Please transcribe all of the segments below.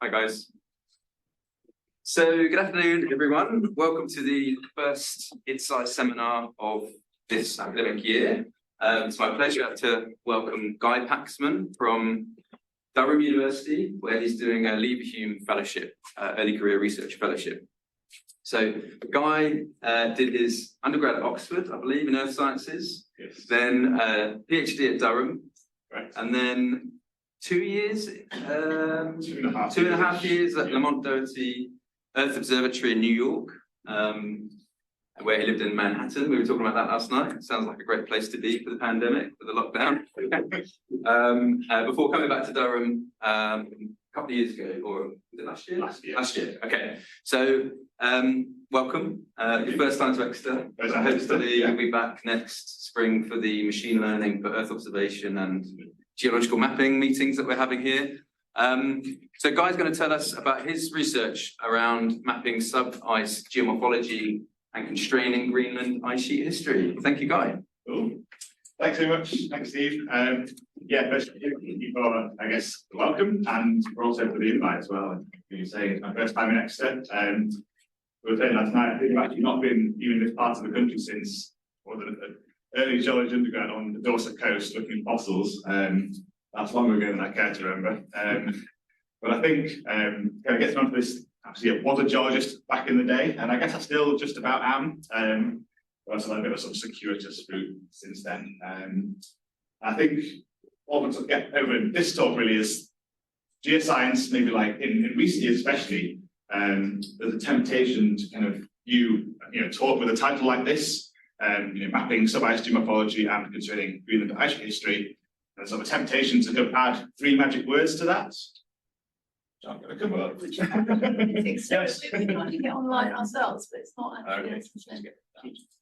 Hi guys. So good afternoon everyone. Welcome to the first IDSAI seminar of this academic year. It's my pleasure to welcome Guy Paxman from Durham University, where he's doing a Leverhulme Fellowship, Early Career Research Fellowship. So Guy did his undergrad at Oxford, I believe, in Earth Sciences, yes. Then PhD at Durham, right. And then 2 years, 2.5 years at Lamont Doherty Earth Observatory in New York, where he lived in Manhattan. We were talking about that last night. Sounds like a great place to be for the pandemic, for the lockdown. Before coming back to Durham a couple of years ago, or was it last year? Last year. Okay. So welcome. Your first time to Exeter. Hopefully you'll be back next spring for the machine learning for Earth observation and geological mapping meetings that we're having here. So Guy's going to tell us about his research around mapping sub-ice geomorphology and constraining Greenland ice sheet history. Thank you, Guy. Cool. Thanks very much. Thanks, Steve. First, thank you for, I guess, the welcome, and also for the invite as well. You say it's my first time in Exeter. We were saying last night, I think I've actually not been even in this part of the country since the early geology undergrad on the Dorset coast looking at fossils. That's longer ago than I care to remember. But I think kind of getting onto this, actually, I was a geologist back in the day, and I guess I still just about am. But I've had a bit of a sort of circuitous route since then. I think what we'll get over in this talk really is geoscience, maybe like in recent years especially, there's a temptation to kind of talk with a title like this, mapping sub-ice geomorphology and constraining Greenland ice sheet history. There's sort of a temptation to kind of add 3 magic words to that. I'm going to come up. Which we're trying to get online ourselves, but it's not actually.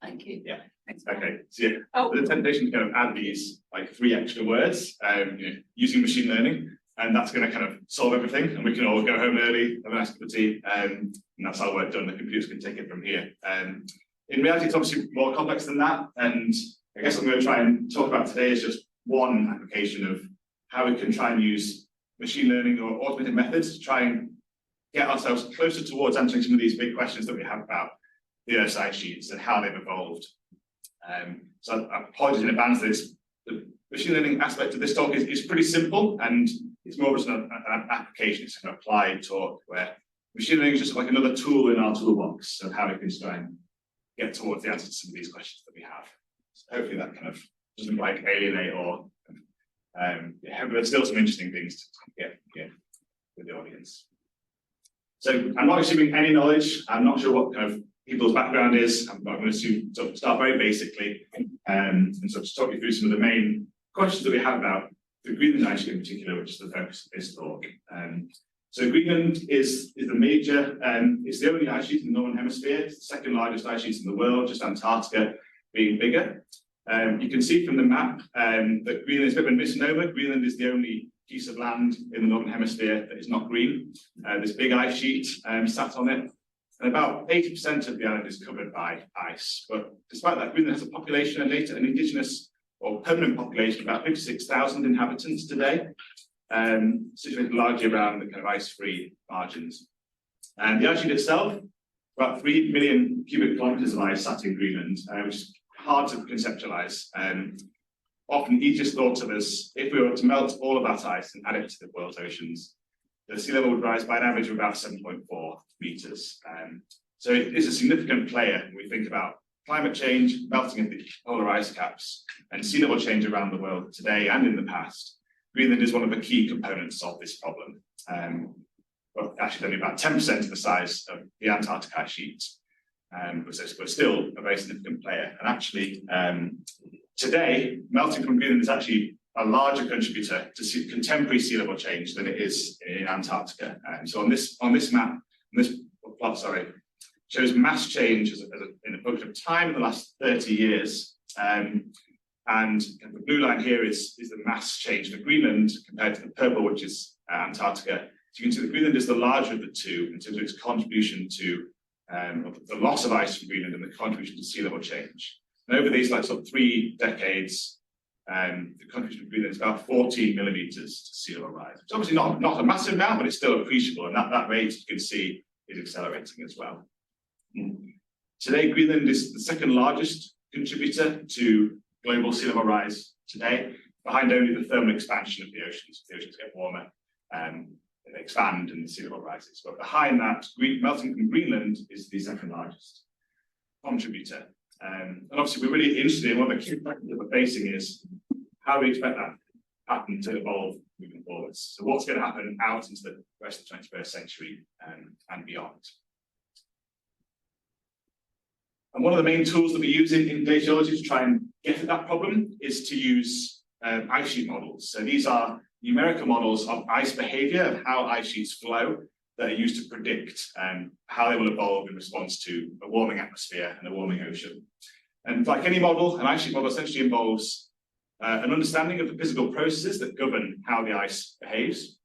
Thank you. Yeah. Okay. So there's a temptation to kind of add these like 3 extra words, using machine learning, and that's going to kind of solve everything, and we can all go home early, have a nice cup of tea, and that's our work done. The computers can take it from here. In reality, it's obviously more complex than that, and I guess what I'm going to try and talk about today is just one application of how we can try and use machine learning or automated methods to try and get ourselves closer towards answering some of these big questions that we have about the Earth's ice sheets and how they've evolved. So I apologize in advance that the machine learning aspect of this talk is pretty simple, and it's more just an application. It's an applied talk where machine learning is just like another tool in our toolbox of how we can try and get towards the answer to some of these questions that we have. So hopefully that kind of doesn't like alienate or but there's still some interesting things to get with the audience. So I'm not assuming any knowledge. I'm not sure what kind of people's background is. I'm going to assume, so start very basically, and so just talk you through some of the main questions that we have about the Greenland ice sheet in particular, which is the focus of this talk. So Greenland is the major, it's the only ice sheet in the Northern Hemisphere. It's the 2nd largest ice sheet in the world, just Antarctica being bigger. You can see from the map that Greenland is a bit of a misnomer. Greenland is the only piece of land in the Northern Hemisphere that is not green. This big ice sheet sat on it, and about 80% of the island is covered by ice. But despite that, Greenland has a population, an indigenous or permanent population, about 56,000 inhabitants today, situated largely around the kind of ice-free margins. And the ice sheet itself, about 3 million cubic kilometers of ice sat in Greenland, which is hard to conceptualize. Often easiest thought of as if we were to melt all of that ice and add it to the world's oceans, the sea level would rise by an average of about 7.4 meters. So it is a significant player when we think about climate change, melting of the polar ice caps, and sea level change around the world today and in the past. Greenland is one of the key components of this problem. But actually only about 10% of the size of the Antarctic ice sheet. But still a very significant player. And actually, today, melting from Greenland is actually a larger contributor to contemporary sea level change than it is in Antarctica. So on this map, this plot, shows mass change in a function of time in the last 30 years. And the blue line here is the mass change for Greenland compared to the purple, which is Antarctica. So you can see that Greenland is the larger of the two in terms of its contribution to the loss of ice from Greenland and the contribution to sea level change. And over these 3 decades, the contribution of Greenland is about 14 millimeters to sea level rise. It's obviously not a massive amount, but it's still appreciable, and that rate, you can see, is accelerating as well. Today, Greenland is the second largest contributor to global sea level rise today, behind only the thermal expansion of the oceans. The oceans get warmer, they expand and the sea level rises. But behind that, melting from Greenland is the second largest contributor. And obviously, we're really interested in one of the key factors that we're facing is how we expect that pattern to evolve moving forwards. So what's going to happen out into the rest of the 21st century and beyond. And one of the main tools that we use in glaciology to try and get at that problem is to use ice sheet models. So these are numerical models of ice behavior, of how ice sheets flow, that are used to predict how they will evolve in response to a warming atmosphere and a warming ocean. And like any model, an ice sheet model essentially involves an understanding of the physical processes that govern how the ice behaves.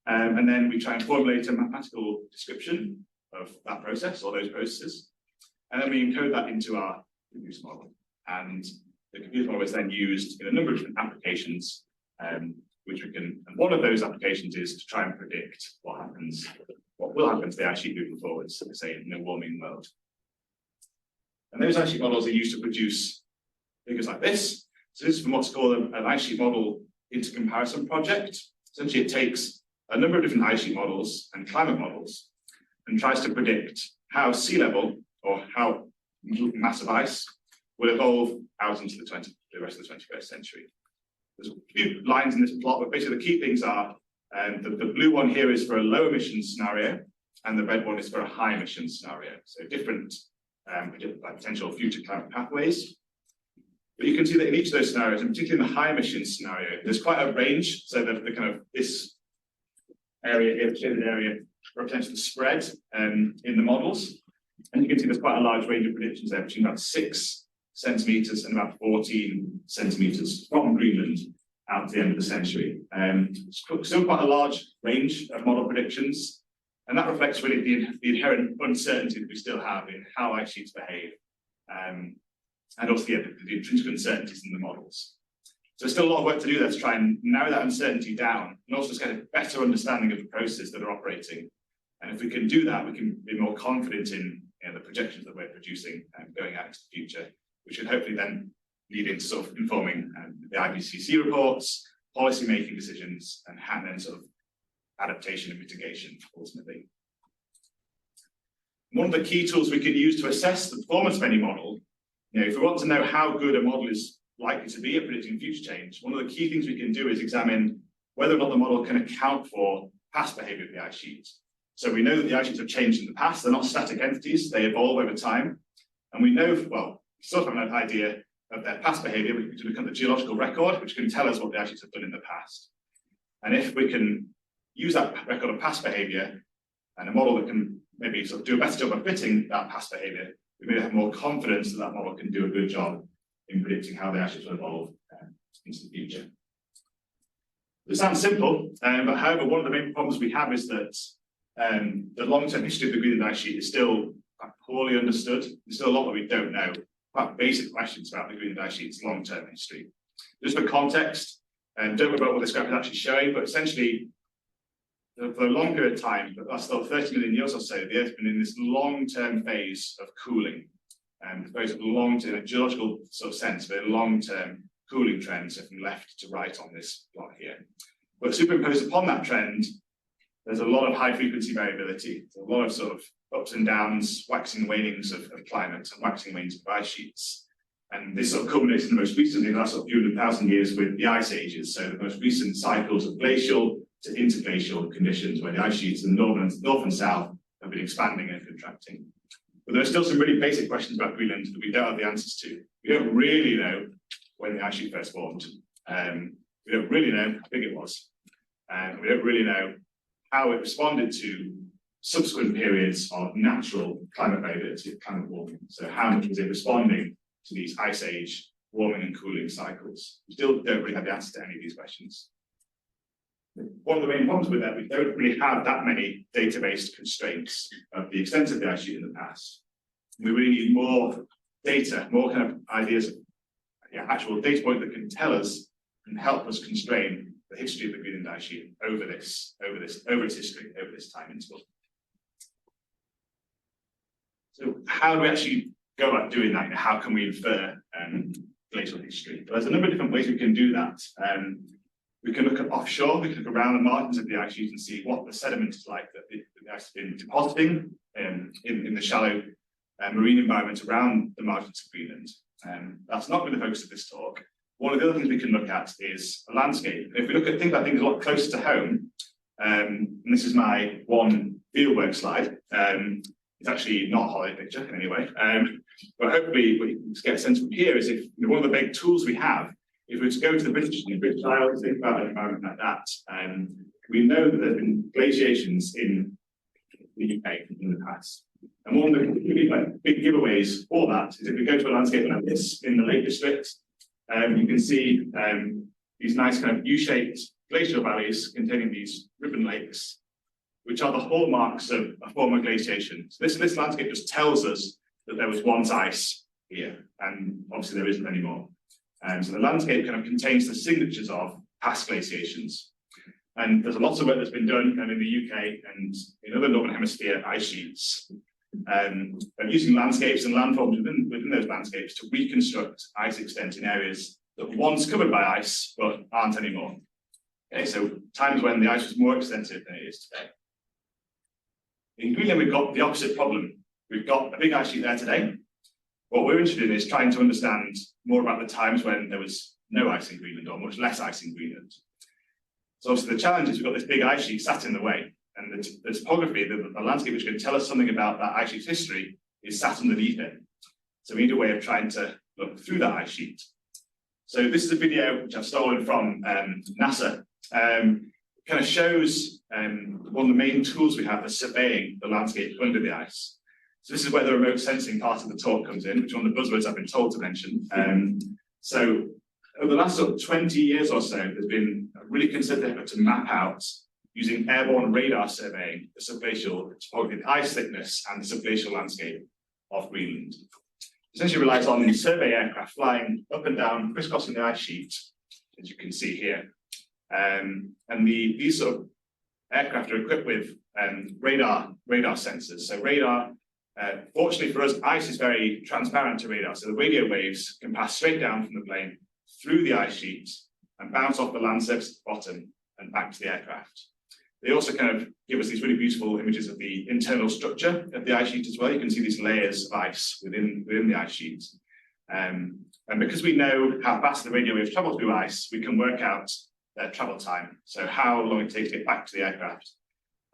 And then we try and formulate a mathematical description of that process or those processes. And then we encode that into our computer model. And the computer model is then used in a number of different applications, which we can, and one of those applications is to try and predict what will happen to the ice sheet moving forward, so say in a warming world. And those ice sheet models are used to produce figures like this. So this is from what's called an ice sheet model intercomparison project. Essentially, it takes a number of different ice sheet models and climate models and tries to predict how sea level or how mass of ice will evolve out into the rest of the 21st century. There's a few lines in this plot, but basically the key things are the blue one here is for a low emissions scenario, and the red one is for a high emissions scenario. So different potential future climate pathways. But you can see that in each of those scenarios, and particularly in the high emissions scenario, there's quite a range. So the kind of this area here, the shaded area, represents the spread in the models. And you can see there's quite a large range of predictions there, between about 6 centimeters and about 14 centimeters from Greenland out to the end of the century. Still quite a large range of model predictions, and that reflects really the inherent uncertainty that we still have in how ice sheets behave, and also the intrinsic uncertainties in the models. So there's still a lot of work to do there to try and narrow that uncertainty down, and also just get a better understanding of the processes that are operating. And if we can do that, we can be more confident in the projections that we're producing going out into the future, which should hopefully then lead into sort of informing the IPCC reports, policy making decisions, and then sort of adaptation and mitigation ultimately. One of the key tools we can use to assess the performance of any model, if we want to know how good a model is likely to be at predicting future change, one of the key things we can do is examine whether or not the model can account for past behavior of the ice sheet. So we know that the ice sheets have changed in the past. They're not static entities. They evolve over time. And we know, well, sort of have an idea of their past behavior. We can look at the geological record, which can tell us what the ice sheets have done in the past. And if we can use that record of past behavior and a model that can maybe sort of do a better job of fitting that past behavior, we may have more confidence that that model can do a good job in predicting how the ice sheets will evolve into the future. It sounds simple, but however, one of the main problems we have is that the long-term history of the Greenland ice sheet is still quite poorly understood. There's still a lot that we don't know. Quite basic questions about the Greenland ice sheet's long-term history. Just for context, and don't worry about what this graph is actually showing, but essentially, for a long period of time, but that's still 30 million years or so, the Earth's been in this long-term phase of cooling, and very sort of long-term, in a geological sort of sense, very long-term cooling trends, so from left to right on this plot here. But superimposed upon that trend, there's a lot of high-frequency variability. There's a lot of sort of ups and downs, waxing and wanings of climate, and waxing and wanings of ice sheets. And this sort of culminates in the most recently, the last sort of few 100,000 years with the ice ages. So the most recent cycles of glacial to interglacial conditions, where the ice sheets in the north and south have been expanding and contracting. But there are still some really basic questions about Greenland that we don't have the answers to. We don't really know when the ice sheet first formed. We don't really know how big it was. And we don't really know how it responded to subsequent periods of natural climate variability, climate warming. So how much was it responding to these ice age warming and cooling cycles? We still don't really have the answer to any of these questions. One of the main problems with that, we don't really have that many data-based constraints of the extent of the ice sheet in the past. We really need more data, more kind of ideas of actual data point that can tell us and help us constrain the history of the Greenland Ice Sheet over its history, over this time interval. So how do we actually go about doing that? How can we infer glacial history? Well, there's a number of different ways we can do that. We can look at offshore, we can look around the margins of the ice sheet and see what the sediment is like that the ice has been depositing in the shallow marine environment around the margins of Greenland. That's not really the focus of this talk. One of the other things we can look at is a landscape. If we look at things like things a lot closer to home, and this is my one fieldwork slide. It's actually not a holiday picture in any way, but hopefully what you can get a sense from here is if one of the big tools we have, if we were to go to the British Isles, think about an environment like that, we know that there have been glaciations in the UK in the past. And one of the really big giveaways for that is if we go to a landscape like this in the Lake District, you can see these nice kind of U-shaped glacial valleys containing these ribbon lakes, which are the hallmarks of a former glaciation. So this landscape just tells us that there was once ice here, and obviously there isn't anymore. So the landscape kind of contains the signatures of past glaciations. And there's lots of work that's been done in the UK and in other Northern Hemisphere ice sheets, and using landscapes and landforms within those landscapes to reconstruct ice extent in areas that were once covered by ice but aren't anymore. Okay, so times when the ice was more extensive than it is today. In Greenland, we've got the opposite problem. We've got a big ice sheet there today. What we're interested in is trying to understand more about the times when there was no ice in Greenland or much less ice in Greenland. So obviously the challenge is we've got this big ice sheet sat in the way, and the topography, the landscape which can tell us something about that ice sheet's history is sat underneath it. So we need a way of trying to look through that ice sheet. So this is a video which I've stolen from NASA. Kind of shows one of the main tools we have for surveying the landscape under the ice. So this is where the remote sensing part of the talk comes in, which is one of the buzzwords I've been told to mention. So over the last sort of 20 years or so, there's been a really concerted effort to map out, using airborne radar surveying, the subglacial topography, the ice thickness, and the subglacial landscape of Greenland. Essentially relies on survey aircraft flying up and down, crisscrossing the ice sheet, as you can see here. And these sort of aircraft are equipped with radar sensors. So radar, fortunately for us, ice is very transparent to radar. So the radio waves can pass straight down from the plane through the ice sheet and bounce off the land surface at the bottom and back to the aircraft. They also kind of give us these really beautiful images of the internal structure of the ice sheet as well. You can see these layers of ice within the ice sheet. And because we know how fast the radio waves travel through ice, we can work out their travel time. So how long it takes to get back to the aircraft.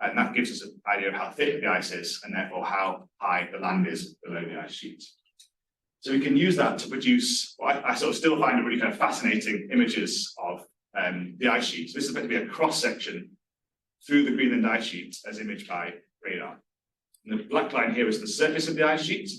And that gives us an idea of how thick the ice is and therefore how high the land is below the ice sheet. So we can use that to produce what I sort of still find really kind of fascinating images of the ice sheet. So this is meant to be a cross-section through the Greenland ice sheet as imaged by radar. And the black line here is the surface of the ice sheet.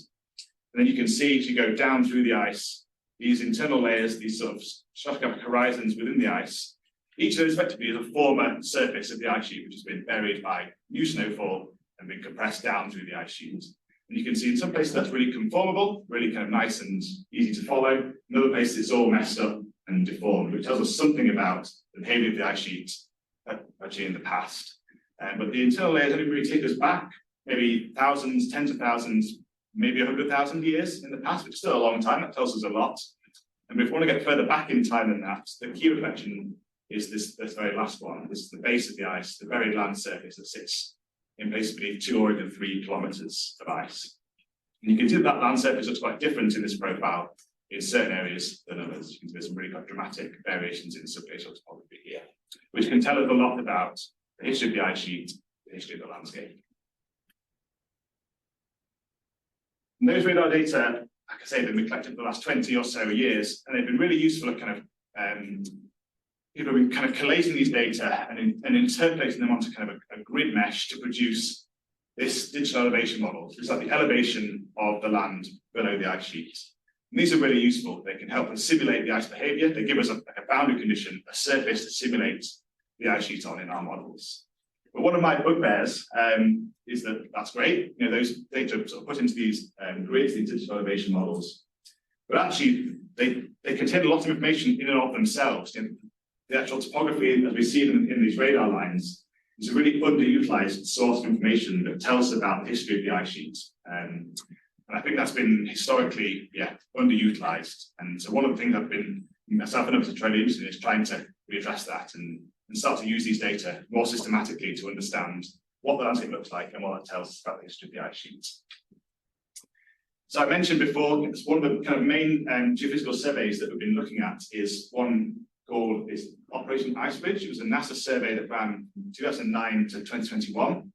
And then you can see as you go down through the ice, these internal layers, these sort of stratigraphic horizons within the ice. Each of those effectively is a former surface of the ice sheet, which has been buried by new snowfall and been compressed down through the ice sheet. And you can see in some places that's really conformable, really kind of nice and easy to follow. In other places it's all messed up and deformed, which tells us something about the behavior of the ice sheet actually in the past. But the internal layers only really take us back maybe thousands, tens of thousands, maybe 100,000 years in the past, which is still a long time. That tells us a lot. And if we want to get further back in time than that, the key reflection is this very last one. This is the base of the ice, the very land surface that sits in places beneath 2 or even 3 kilometers of ice. And you can see that land surface looks quite different in this profile in certain areas than others. You can see there's some really quite dramatic variations in subglacial topography here, which can tell us a lot about the history of the ice sheet, the history of the landscape. And those radar data, like I say, they've been collected for the last 20 or so years, and they've been really useful at kind of people have been kind of collating these data and interpolating them onto kind of a grid mesh to produce this digital elevation model. It's like the elevation of the land below the ice sheet. And these are really useful. They can help us simulate the ice behavior. They give us a boundary condition, a surface to simulate the ice sheet on in our models. But one of my bugbears is that that's great. You know, those data are sort of put into these grids, these digital elevation models. But actually, they they contain a lot of information in and of themselves. The actual topography, as we see in these radar lines, is a really underutilized source of information that tells us about the history of the ice sheet. And I think that's been historically, underutilized. And so one of the things I've been, myself and others are trying to do is trying to readdress that and start to use these data more systematically to understand what the landscape looks like and what it tells us about the history of the ice sheet. So I mentioned before, it's one of the kind of main geophysical surveys that we've been looking at is one called Operation Ice Bridge. It was a NASA survey that ran from 2009 to 2021.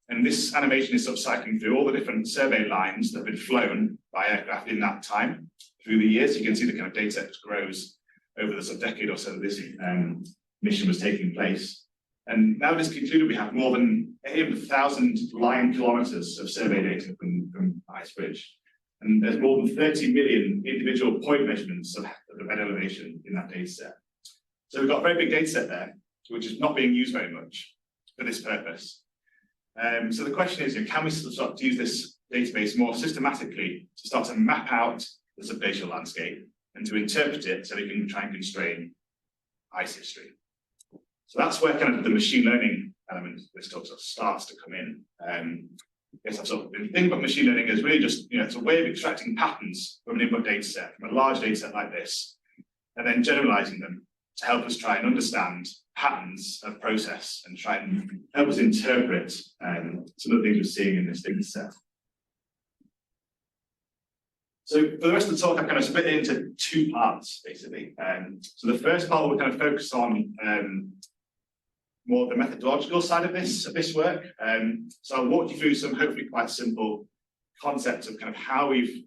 And this animation is sort of cycling through all the different survey lines that have been flown by aircraft in that time through the years. You can see the kind of data that grows over the sort of decade or so that this mission was taking place. And now this concluded, we have more than 800,000 line kilometers of survey data from Ice Bridge. And there's more than 30 million individual point measurements of the bed elevation in that data set. So we've got a very big data set there, which is not being used very much for this purpose. So the question is, can we start to use this database more systematically to start to map out the subglacial landscape and to interpret it so we can try and constrain ice history? So that's where kind of the machine learning element of this talk sort of starts to come in. Yes, I've sort of been thinking about machine learning as really just, it's a way of extracting patterns from an input data set, from a large data set like this, and then generalizing them to help us try and understand patterns of process and try and help us interpret some of the things we're seeing in this data set. So for the rest of the talk, I've kind of split it into two parts, basically. So the first part will kind of focus on more the methodological side of this work. So I'll walk you through some hopefully quite simple concepts of kind of how we've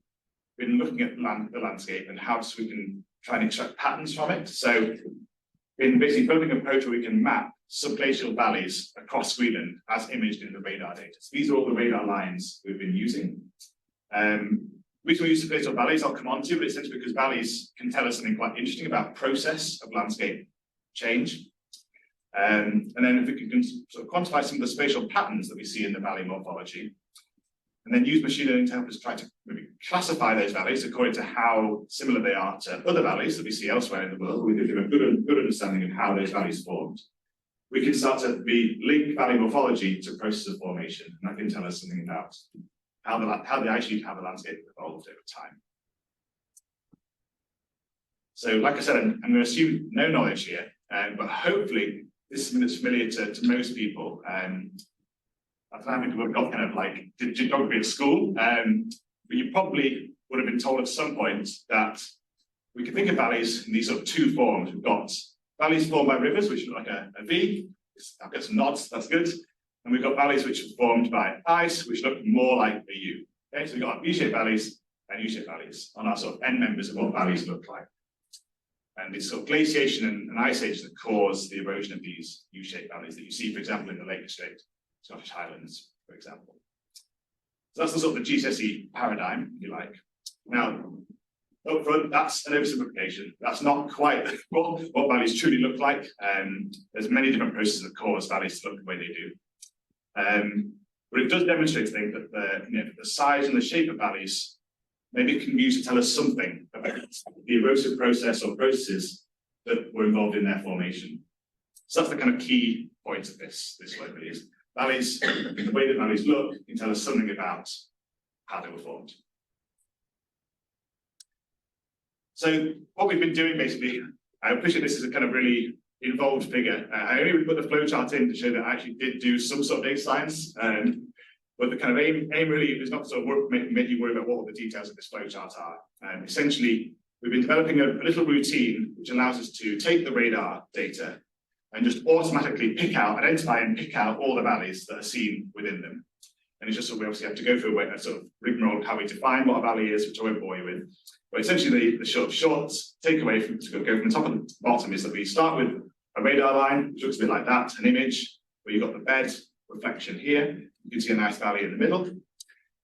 been looking at the landscape and how we can try and extract patterns from it. So in basically developing an approach where we can map subglacial valleys across Greenland as imaged in the radar data. So these are all the radar lines we've been using. We can use subglacial valleys, I'll come on to, but essentially because valleys can tell us something quite interesting about process of landscape change. And then if we can sort of quantify some of the spatial patterns that we see in the valley morphology, and then use machine learning to help us try to maybe classify those valleys according to how similar they are to other valleys that we see elsewhere in the world. We can have a good understanding of how those valleys formed. We can start to link valley morphology to process of formation, and that can tell us something about how the ice sheet, how the landscape evolved over time. So, like I said, I'm going to assume no knowledge here, but hopefully this is something that's familiar to most people. I don't know how many people have got kind of like geography at school, but you probably would have been told at some point that we can think of valleys in these sort of two forms. We've got valleys formed by rivers, which look like a V. I've got some nods, that's good. And we've got valleys which are formed by ice, which look more like a U. Okay, so we've got V-shaped valleys and U-shaped valleys on our sort of end members of what valleys look like. And it's sort of glaciation and ice age that cause the erosion of these U-shaped valleys that you see, for example, in the Lake District, Scottish Highlands, for example. So that's the sort of the GCSE paradigm, if you like. Now, up front, that's an oversimplification. That's not quite what valleys truly look like. There's many different processes that cause valleys to look the way they do. But it does demonstrate, I think, that the size and the shape of valleys maybe can be used to tell us something about the erosive process or processes that were involved in their formation. So that's the kind of key point of this work really is. Valleys, the way that valleys look can tell us something about how they were formed. So what we've been doing basically, I appreciate this is a kind of really involved figure. I only put the flowchart in to show that I actually did do some sort of data science, but the kind of aim really is not to sort of make you worry about what all the details of this flowchart are. Essentially, we've been developing a little routine which allows us to take the radar data and just automatically identify and pick out all the valleys that are seen within them. And it's just so we obviously have to go through a sort of rigmarole of how we define what a valley is, which I won't bore you with. But essentially, the short takeaway to go from the top to the bottom is that we start with a radar line, which looks a bit like that, an image where you've got the bed reflection here. You can see a nice valley in the middle.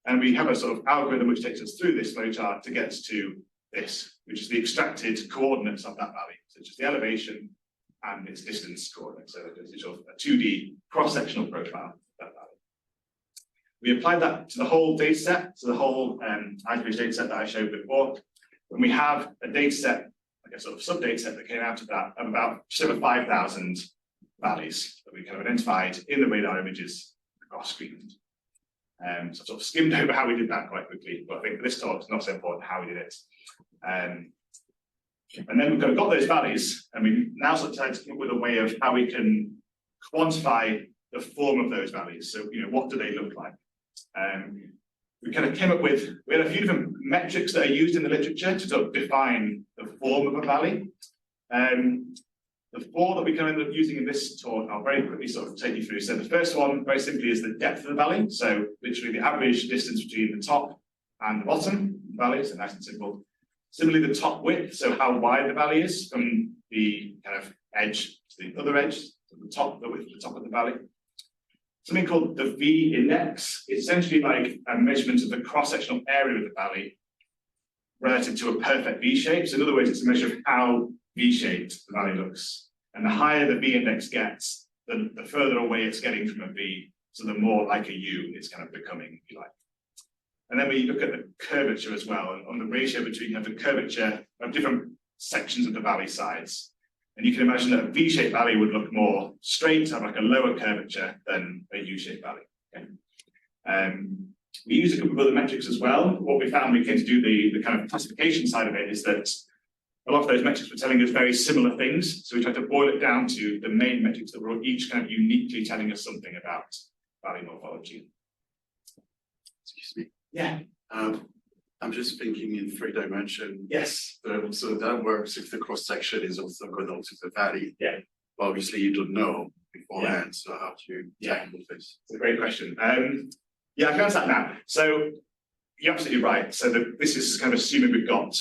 And we have a sort of algorithm which takes us through this flowchart to get us to this, which is the extracted coordinates of that valley. So it's just the elevation and its distance coordinates. So it's sort of a 2D cross-sectional profile of that valley. We applied that to the whole data set, to the whole Ice Bridge data set that I showed before. And we have a data set a sort of sub-data set that came out of that of about just over 5,000 valleys that we kind of identified in the radar images across Greenland. So I've sort of skimmed over how we did that quite quickly, but I think for this talk it's not so important how we did it. And then we've kind of got those valleys, and we now sort of tried to come up with a way of how we can quantify the form of those valleys. So, what do they look like? We kind of came up with, we had a few different metrics that are used in the literature to sort of define the form of a valley. The four that we kind of end up using in this talk, I'll very quickly sort of take you through. So the first one, very simply, is the depth of the valley. So literally the average distance between the top and the bottom of the valley, so nice and simple. Similarly, the top width, so how wide the valley is from the kind of edge to the other edge, to the width of the top of the valley. Something called the V index. It's essentially like a measurement of the cross-sectional area of the valley relative to a perfect V shape. So in other words, it's a measure of how V-shaped the valley looks. And the higher the V index gets, the further away it's getting from a V, so the more like a U it's kind of becoming, if you like. And then we look at the curvature as well, on the ratio between the curvature of different sections of the valley sides. And you can imagine that a V-shaped valley would look more straight, have like a lower curvature than a U-shaped valley. Okay. We use a couple of other metrics as well. What we found when we came to do the kind of classification side of it is that a lot of those metrics were telling us very similar things. So we tried to boil it down to the main metrics that were each kind of uniquely telling us something about valley morphology. Excuse me. Yeah. I'm just thinking in 3-dimension. Yes. So that works if the cross section is orthogonal to the valley. Yeah. But obviously, you don't know beforehand. So how do you tackle this? It's a great question. Yeah, I can answer that now. So you're absolutely right. So this is kind of assuming we've got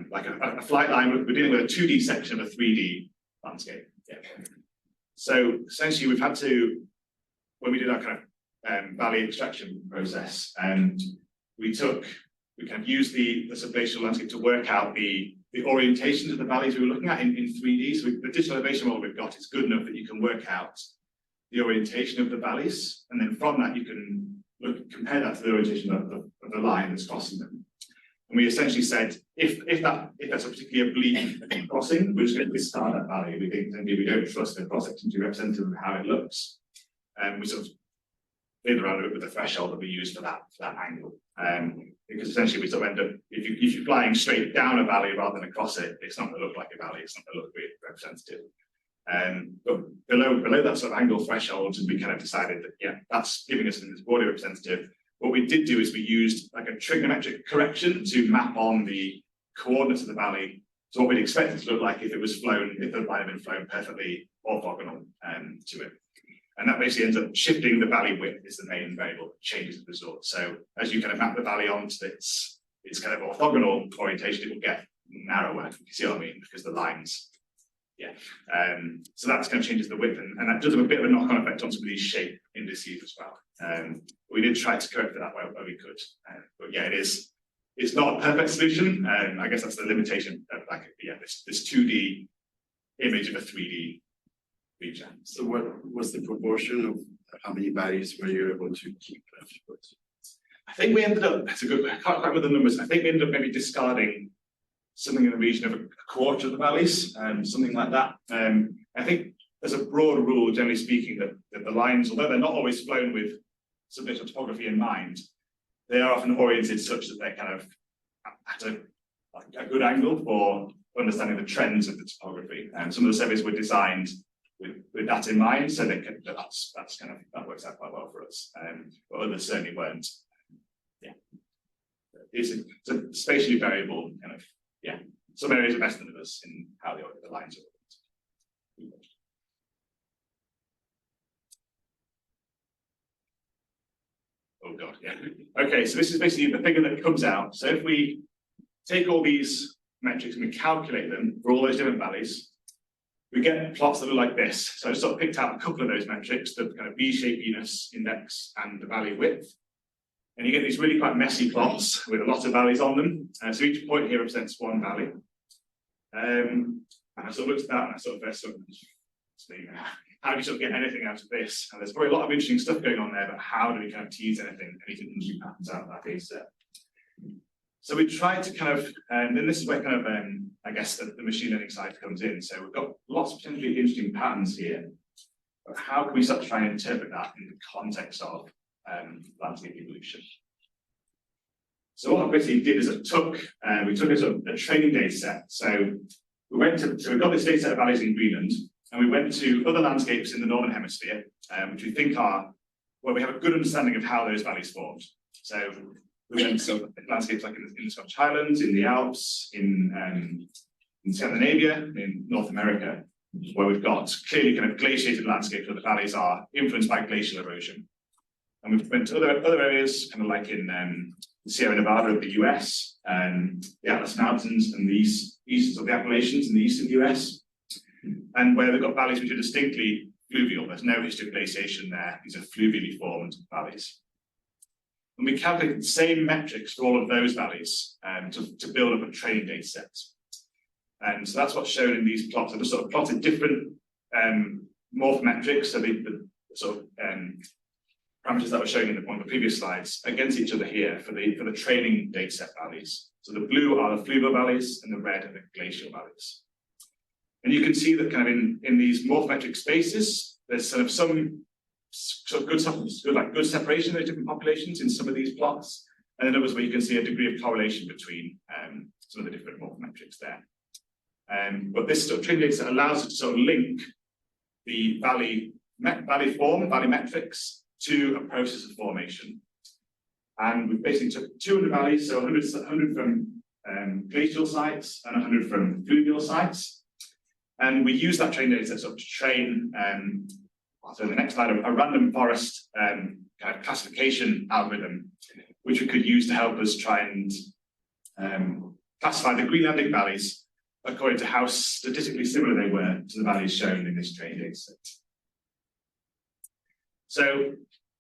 like a flight line. We're dealing with a 2D section of a 3D landscape. Yeah. So essentially, we've had to, when we did our kind of valley extraction process, and we kind of used the subglacial landscape to work out the orientations of the valleys we were looking at in 3D. So the digital elevation model we've got is good enough that you can work out the orientation of the valleys, and then from that you can compare that to the orientation of the line that's crossing them. And we essentially said, if that's a particularly oblique crossing, we're just going to discard that valley. We think we don't trust the cross-section to be representative of how it looks. And we sort of played around with the threshold that we use for that angle. Because essentially we sort of end up, if you're flying straight down a valley rather than across it, it's not going to look like a valley, it's not going to look really representative. But below that sort of angle threshold, we kind of decided that, yeah, that's giving us this broadly representative. What we did do is we used like a trigonometric correction to map on the coordinates of the valley to what we'd expect it to look like if it was flown, if the line had been flown perfectly orthogonal to it. And that basically ends up shifting the valley width is the main variable that changes the result. So as you kind of map the valley onto its kind of orthogonal orientation, it will get narrower. You see what I mean? Because the lines, yeah. So that's kind of changes the width, and that does have a bit of a knock-on effect on some of these shape indices as well. We did try to correct it that way where we could, but yeah, it's not a perfect solution. I guess that's the limitation of this 2D image of a 3D region. So what was the proportion of how many valleys were you able to keep afterwards? I think we ended up, that's a good, I can't quite remember the numbers. I think we ended up maybe discarding something in the region of a quarter of the valleys, something like that. I think there's a broad rule, generally speaking, that the lines, although they're not always flown with subglacial topography in mind, they are often oriented such that they're kind of at a good angle for understanding the trends of the topography. And some of the surveys were designed with that in mind, so that's kind of, that works out quite well for us. But others certainly weren't. Yeah, it's a spatially variable kind of, yeah. Some areas are better than others in how the lines are. Oh God, yeah. Okay, so this is basically the figure that comes out. So if we take all these metrics and we calculate them for all those different valleys, we get plots that look like this. So I sort of picked out a couple of those metrics, the kind of V-shaped Venus index and the valley width. And you get these really quite messy plots with a lot of valleys on them. So each point here represents one valley. And I sort of looked at that and I sort of how do you sort of get anything out of this? And there's probably a lot of interesting stuff going on there, but how do we kind of tease anything interesting patterns out of that data set? So we tried to kind of, and this is where kind of, I guess the machine learning side comes in. So we've got lots of potentially interesting patterns here. But how can we start to try and interpret that in the context of landscape evolution? So what I basically did is we took a sort of a training data set. So we got this data set of valleys in Greenland, and we went to other landscapes in the Northern Hemisphere, which we think are where we have a good understanding of how those valleys formed. So we went to landscapes like in the Scottish Highlands, in the Alps, in Scandinavia, in North America, where we've got clearly kind of glaciated landscapes where the valleys are influenced by glacial erosion. And we went to other areas, kind of like in the Sierra Nevada of the US, and the Atlas Mountains and the east of the Appalachians in the east of the US, and where they've got valleys which are distinctly fluvial. There's no history of glaciation there. These are fluvially formed valleys. And we calculated the same metrics for all of those valleys to build up a training data set. And so that's what's shown in these plots. I've just sort of plotted different morphometrics, so the sort of parameters that were shown in one of the previous slides, against each other here for the training data set valleys. So the blue are the fluvial valleys, and the red are the glacial valleys. And you can see that kind of in these morphometric spaces, there's sort of some sort of good separation of those different populations in some of these plots, and then others where you can see a degree of correlation between some of the different morphometrics there. But this sort of training data set allows us to sort of link the valley metrics to a process of formation. And we basically took 200 valleys, so 100 from glacial sites and 100 from fluvial sites. And we use that training data set to train, so in the next slide, a random forest kind of classification algorithm, which we could use to help us try and classify the Greenlandic valleys according to how statistically similar they were to the values shown in this training data set. So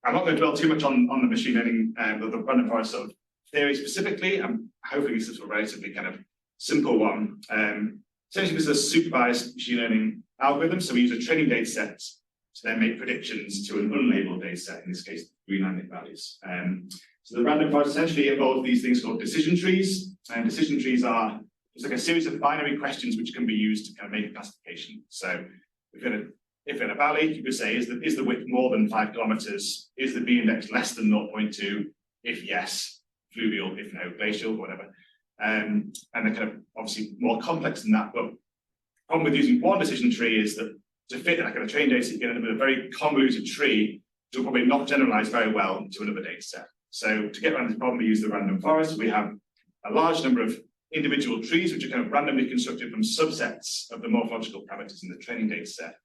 I'm not going to dwell too much on the machine learning, the random forest sort of theory specifically. Hopefully this is a relatively kind of simple one. Essentially, this is a supervised machine learning algorithm. So we use a training data set to then make predictions to an unlabeled data set, in this case, Greenlandic valleys. So the random forest essentially involves these things called decision trees. And decision trees are just like a series of binary questions which can be used to kind of make a classification. So if in a valley, you could say, is the width more than 5 kilometers? Is the B index less than 0.2? If yes, fluvial, if no, glacial, whatever. And they're kind of obviously more complex than that. But the problem with using one decision tree is that to fit like a training data set, you get a very convoluted tree, which will probably not generalize very well to another data set. So to get around this problem, we use the random forest. We have a large number of individual trees, which are kind of randomly constructed from subsets of the morphological parameters in the training data set.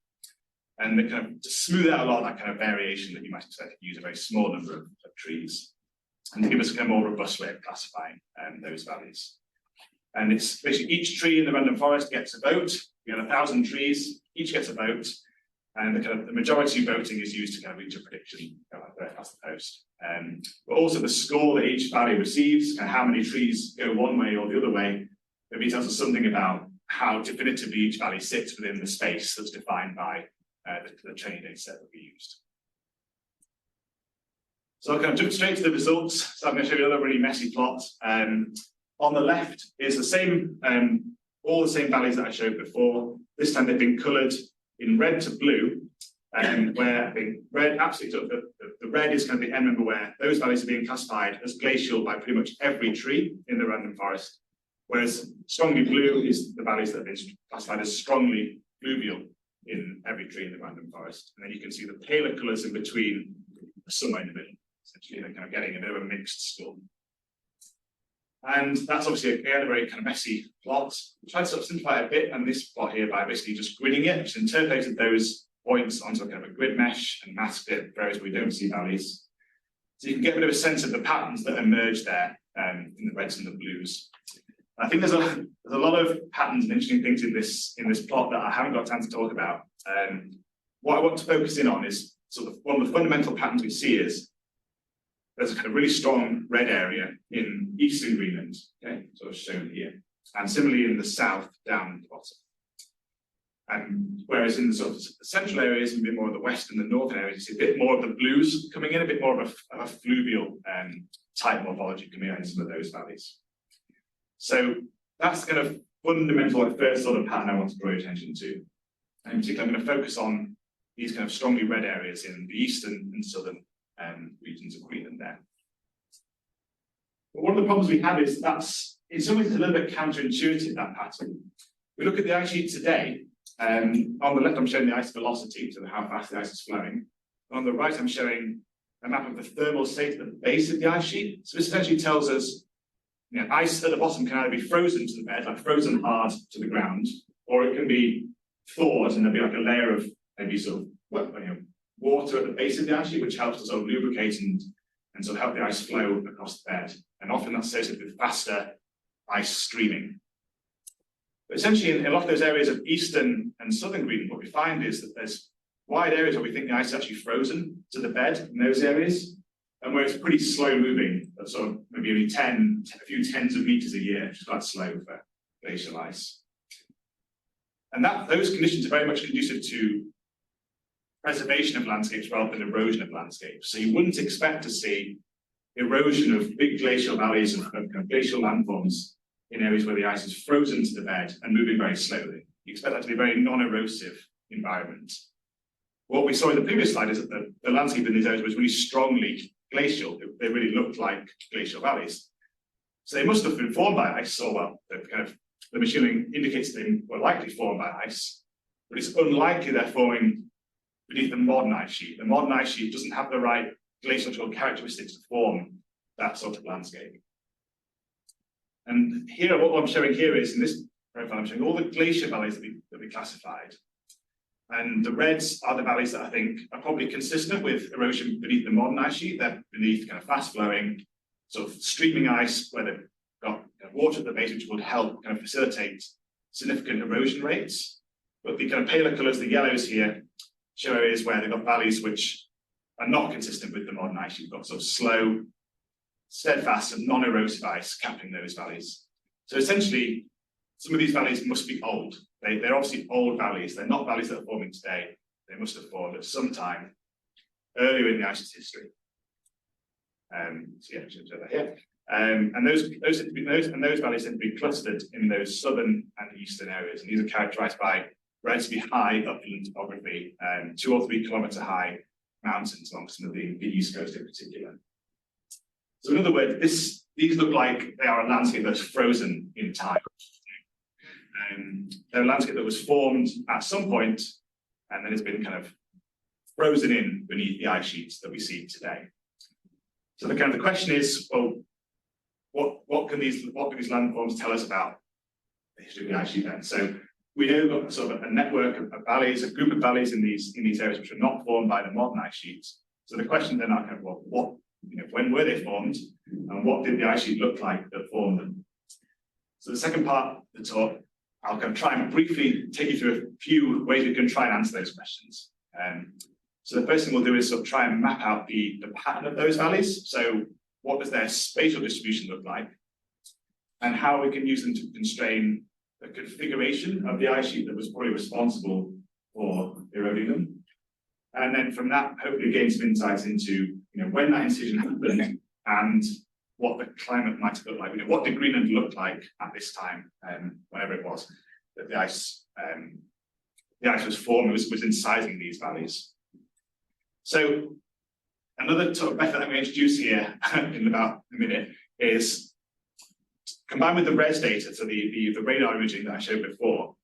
And they kind of to smooth out a lot of that kind of variation that you might expect to use a very small number of trees, and to give us a kind of more robust way of classifying those values. And it's basically each tree in the random forest gets a vote. We have 1,000 trees, each gets a vote, and the majority voting is used to kind of reach a prediction across the post. But also the score that each valley receives, and how many trees go one way or the other way, maybe tells us something about how definitively each valley sits within the space that's defined by the training data set that we used. So I'll kind of jump straight to the results. So I'm going to show you another really messy plot. On the left is the same, all the same valleys that I showed before. This time they've been coloured in red to blue, where I think red, absolutely, the red is kind of the end member where those valleys are being classified as glacial by pretty much every tree in the random forest, whereas strongly blue is the valleys that have been classified as strongly fluvial in every tree in the random forest. And then you can see the paler colours in between are somewhere in the middle. Essentially, they're kind of getting a bit of a mixed score. And that's obviously again a very kind of messy plot. I tried to sort of simplify it a bit and this plot here by basically just gridding it, just interpolated those points onto a kind of a grid mesh and masked it for areas where we don't see valleys. So you can get a bit of a sense of the patterns that emerge there in the reds and the blues. I think there's a lot of patterns and interesting things in this plot that I haven't got time to talk about. What I want to focus in on is sort of one of the fundamental patterns we see is there's a kind of really strong red area in eastern Greenland, okay, sort of shown here, and similarly in the south down the bottom. And whereas in the sort of central areas and a bit more of the west and the northern areas, you see a bit more of the blues coming in, a bit more of a fluvial type morphology coming out in some of those valleys. So that's kind of fundamental, first sort of pattern I want to draw your attention to. And in particular, I'm going to focus on these kind of strongly red areas in the eastern and southern regions of Greenland there. But one of the problems we have is that's, in some ways, it's a little bit counterintuitive, that pattern. We look at the ice sheet today, on the left I'm showing the ice velocity, so how fast the ice is flowing. On the right I'm showing a map of the thermal state at the base of the ice sheet. So this essentially tells us, ice at the bottom can either be frozen to the bed, like frozen hard to the ground, or it can be thawed and there'll be like a layer of maybe sort of water at the base of the ice sheet, which helps to sort of lubricate and sort of help the ice flow across the bed. And often that's associated with faster ice streaming. But essentially, in a lot of those areas of eastern and southern Greenland, what we find is that there's wide areas where we think the ice is actually frozen to the bed in those areas, and where it's pretty slow moving, sort of maybe only a few tens of meters a year, which is quite slow for glacial ice. And those conditions are very much conducive to preservation of landscapes rather than erosion of landscapes. So you wouldn't expect to see erosion of big glacial valleys and kind of glacial landforms in areas where the ice is frozen to the bed and moving very slowly. You expect that to be a very non-erosive environment. What we saw in the previous slide is that the landscape in these areas was really strongly glacial. They really looked like glacial valleys. So they must have been formed by ice, or well, the machining indicates they were likely formed by ice, but it's unlikely they're forming beneath the modern ice sheet. The modern ice sheet doesn't have the right glacial characteristics to form that sort of landscape. And here, what I'm showing here is, in this profile, I'm showing all the glacier valleys that we classified. And the reds are the valleys that I think are probably consistent with erosion beneath the modern ice sheet. They're beneath kind of fast-flowing, sort of streaming ice, where they've got water at the base, which would help kind of facilitate significant erosion rates. But the kind of paler colours, the yellows here, show areas where they've got valleys which are not consistent with the modern ice sheet. You've got sort of slow, steadfast, and non-erosive ice capping those valleys. So essentially, some of these valleys must be old. They're obviously old valleys. They're not valleys that are forming today. They must have formed at some time earlier in the ice's history. So yeah, I should show that here. And those valleys tend to be clustered in those southern and eastern areas. And these are characterized by relatively high upland topography, 2 or 3 kilometer high mountains along some of the east coast in particular. So in other words, these look like they are a landscape that's frozen in time. They're a landscape that was formed at some point and then it's been kind of frozen in beneath the ice sheets that we see today. So the question is, well, what can these landforms tell us about the history of the ice sheet then? So we know we've got sort of a network of valleys, a group of valleys in these areas which are not formed by the modern ice sheets. So the question then are kind of, well, when were they formed, and what did the ice sheet look like that formed them? So the second part of the talk, I'll kind of try and briefly take you through a few ways we can try and answer those questions. So the first thing we'll do is sort of try and map out the pattern of those valleys. So what does their spatial distribution look like, and how we can use them to constrain the configuration of the ice sheet that was probably responsible for eroding them. And then from that, hopefully gain some insights into when that incision happened and what the climate might have looked like. What did Greenland look like at this time, whenever it was that the ice was formed, was incising these valleys. So another sort of method that we introduce here in about a minute is combined with the res data, so the radar imaging that I showed before.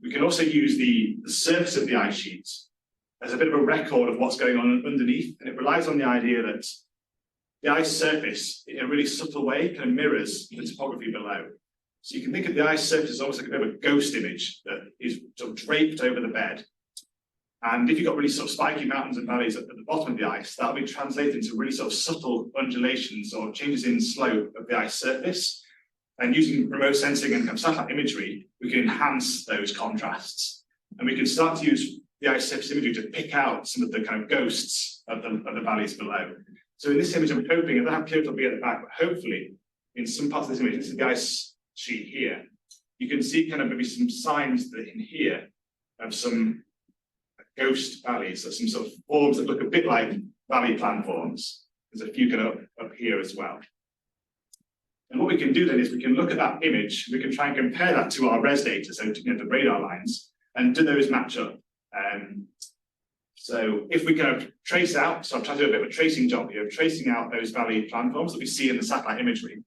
We can also use the surface of the ice sheet as a bit of a record of what's going on underneath, and it relies on the idea that the ice surface, in a really subtle way, kind of mirrors the topography below. So you can think of the ice surface as almost like a bit of a ghost image that is sort of draped over the bed. And if you've got really sort of spiky mountains and valleys at the bottom of the ice, that'll be translated into really sort of subtle undulations or changes in slope of the ice surface. And using remote sensing and kind of satellite imagery, we can enhance those contrasts. And we can start to use the ice surface imagery to pick out some of the kind of ghosts of the valleys below. So in this image, I'm hoping, I don't have clear it'll be at the back, but hopefully in some parts of this image, this is the ice sheet here, you can see kind of maybe some signs that in here of some ghost valleys, so some sort of forms that look a bit like valley plan forms. There's a few kind of up here as well. And what we can do then is we can look at that image, we can try and compare that to our res data, so to, the radar lines, and do those match up? So if we kind of trace out, so I'm trying to do a bit of a tracing job here, tracing out those valley planforms that we see in the satellite imagery.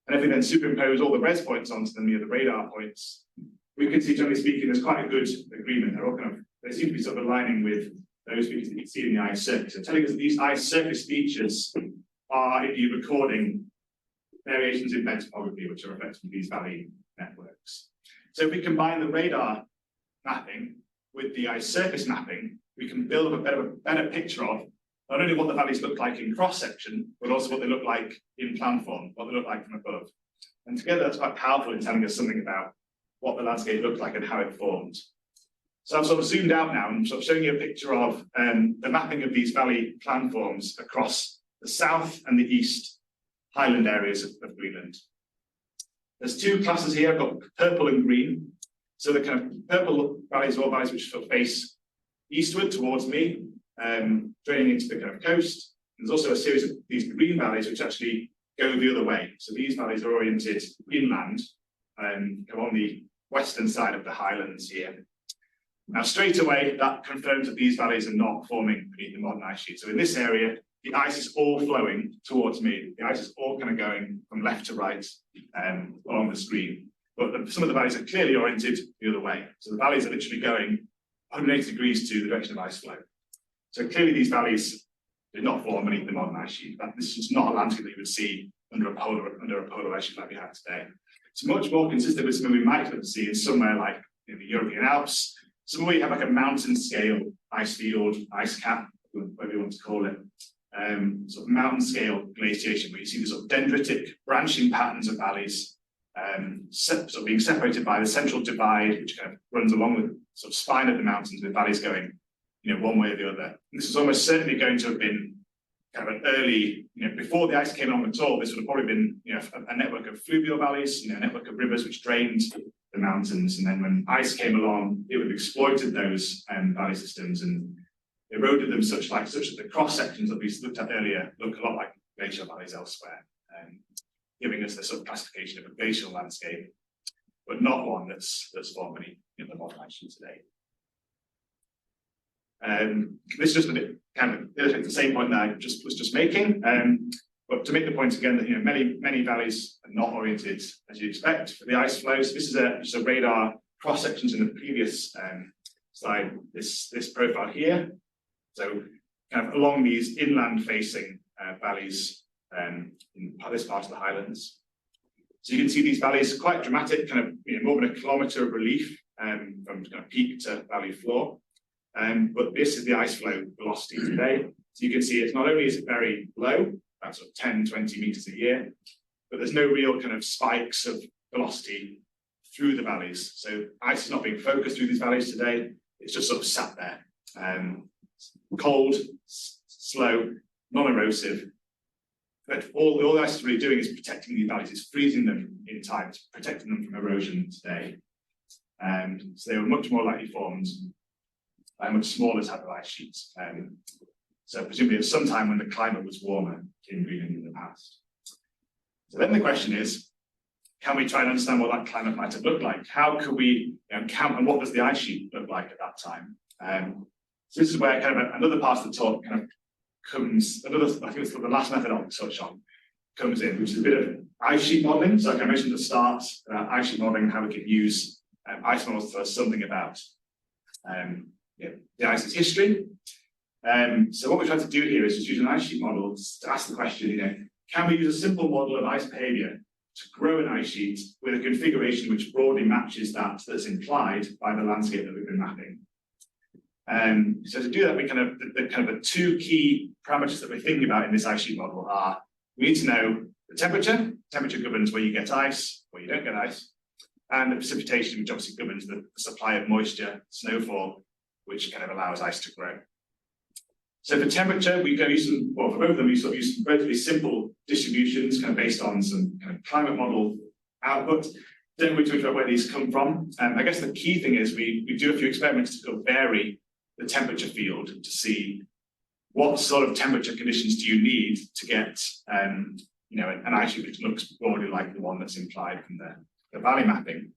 And if we then superimpose all the res points onto them, the radar points, we can see, generally speaking, there's quite a good agreement. They're all kind of, they seem to be sort of aligning with those features that you see in the ice surface. So telling us that these ice surface features are indeed recording variations in bed topography, which are reflected in these valley networks. So if we combine the radar mapping with the ice surface mapping, we can build up a better picture of not only what the valleys look like in cross-section, but also what they look like in planform, what they look like from above. And together, that's quite powerful in telling us something about what the landscape looked like and how it formed. So I've sort of zoomed out now and sort of showing you a picture of the mapping of these valley planforms across the south and the east highland areas of Greenland. There's two classes here. I've got purple and green. So the kind of purple valleys are all valleys which sort of face eastward towards me, draining into the kind of coast. There's also a series of these green valleys which actually go the other way. So these valleys are oriented inland and go on the western side of the highlands here. Now, straight away, that confirms that these valleys are not forming beneath the modern ice sheet. So in this area, the ice is all flowing towards me. The ice is all kind of going from left to right along the screen. But some of the valleys are clearly oriented the other way. So the valleys are literally going 180 degrees to the direction of ice flow. So clearly these valleys did not form beneath the modern ice sheet. This is not a landscape that you would see under a polar ice sheet like we have today. It's much more consistent with something we might expect to see in somewhere like the European Alps, somewhere you have like a mountain scale ice field, ice cap, whatever you want to call it, sort of mountain scale glaciation, where you see the sort of dendritic branching patterns of valleys, sort of being separated by the central divide, which kind of runs along the sort of spine of the mountains, with valleys going, one way or the other. And this is almost certainly going to have been kind of an early, before the ice came along at all. This would have probably been, a network of fluvial valleys, a network of rivers which drained the mountains. And then when ice came along, it would have exploited those valley systems and eroded them such that the cross sections that we looked at earlier look a lot like glacial valleys elsewhere, giving us the sort of classification of a glacial landscape, but not one that's formed beneath the modern ice sheet today. This is just a bit kind of illustrates the same point that I was just making. But to make the point again that many valleys are not oriented as you'd expect for the ice flows. This is just a radar cross sections in the previous slide. This profile here. So kind of along these inland facing valleys in this part of the highlands. So you can see these valleys quite dramatic, kind of more than a kilometre of relief from kind of peak to valley floor. But this is the ice flow velocity today. So you can see it's not only is it very low, about sort of 10, 20 meters a year, but there's no real kind of spikes of velocity through the valleys. So ice is not being focused through these valleys today. It's just sort of sat there. Cold, slow, non-erosive. But all the ice is really doing is protecting these valleys. It's freezing them in time, it's protecting them from erosion today. So they were much more likely formed by much smaller type of ice sheets. So presumably at some time when the climate was warmer in Greenland in the past. So then the question is, can we try and understand what that climate might have looked like? How could we count, and what does the ice sheet look like at that time? So this is where kind of another part of the talk kind of comes, I think it's the last method I'll touch on, comes in, which is a bit of ice sheet modelling. So like I mentioned at the start, ice sheet modelling and how we can use ice models to tell us something about the ice's history. So what we're trying to do here is just use an ice sheet model to ask the question, can we use a simple model of ice behaviour to grow an ice sheet with a configuration which broadly matches that's implied by the landscape that we've been mapping? So to do that, we kind of the two key parameters that we're thinking about in this ice sheet model are, we need to know the temperature. Temperature governs where you get ice, where you don't get ice, and the precipitation, which obviously governs the supply of moisture, snowfall, which kind of allows ice to grow. So for temperature, we go use some, well, for both of them, we sort of use some relatively simple distributions, kind of based on some kind of climate model output. Don't worry too much about where these come from. I guess the key thing is we do a few experiments to sort of vary the temperature field to see what sort of temperature conditions do you need to get an ice sheet which looks broadly like the one that's implied from the valley mapping.